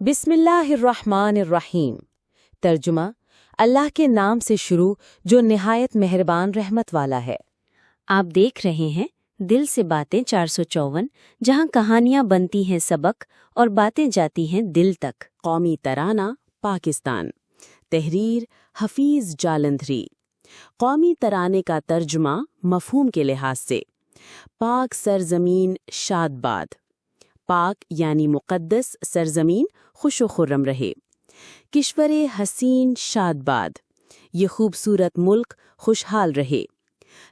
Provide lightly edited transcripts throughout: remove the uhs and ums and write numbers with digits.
बिस्मिल्लाहिर्रहमानिर्रहीम। तर्जुमा अल्लाह के नाम से शुरू जो निहायत मेहरबान रहमत वाला है। आप देख रहे हैं दिल से बातें 454, जहां कहानियां बनती हैं सबक और बातें जाती हैं दिल तक। कौमी तराना पाकिस्तान। तहरीर हफीज जालंधरी। कौमी तराने का तर्जुमा मफहूम के लिहाज से। पाक सरजमीन शादबाद। पाक यानी मुक़द्दस सरजमीन खुश व खुर्रम रहे। किश्वरे हसीन शादबाद, ये खूबसूरत मुल्क खुशहाल रहे।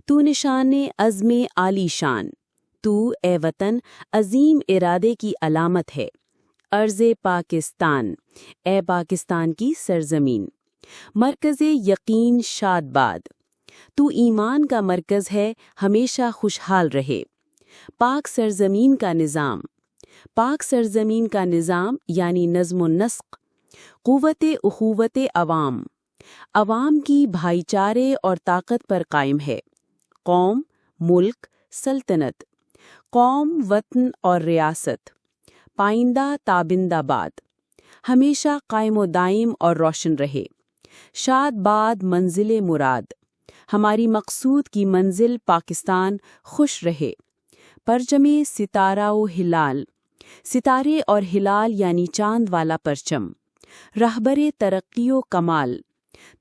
तू निशाने अज़्मे आली शान, तू ए वतन अजीम इरादे की अलामत है। अर्ज़े पाकिस्तान, ए पाकिस्तान की सरजमीन। मरकज़े यकीन शादबाद, तू ईमान का मरकज़ है, हमेशा खुशहाल रहे। पाक सरजमीन का निज़ाम। पाक सरजमीन का निज़ाम यानी नज़्म व नस्क़, क़ुव्वते उख़ुव्वते अवाम, अवाम की भाईचारे और ताकत पर कायम है। कौम, मुल्क, सल्तनत। कौम, वतन और रियासत। पाइंदा ताबिंदाबाद, हमेशा कायम व दायम और रोशन रहे। शादबाद मंजिल मुराद, हमारी मकसूद की मंजिल पाकिस्तान खुश रहे। परचमे सितारा व हिलाल, सितारे और हिलाल यानी चांद वाला परचम। रहबरे तरक्की व कमाल,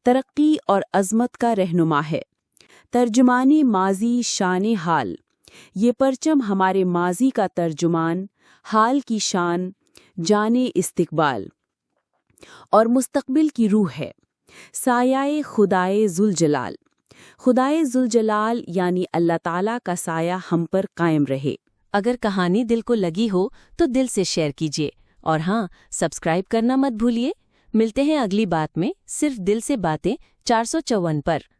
तरक्की और अज़मत का रहनुमा है। तर्जुमानी माजी शान हाल, ये परचम हमारे माजी का तर्जुमान, हाल की शान, जाने इस्तिकबाल और मुस्तकबिल की रूह है। सायाए खुदाए जुलजलाल, खुदाए जुलजलाल यानी अल्लाह ताला का साया हम पर कायम रहे। अगर कहानी दिल को लगी हो तो दिल से शेयर कीजिए और हाँ, सब्सक्राइब करना मत भूलिए। मिलते हैं अगली बात में, सिर्फ दिल से बातें 454 पर।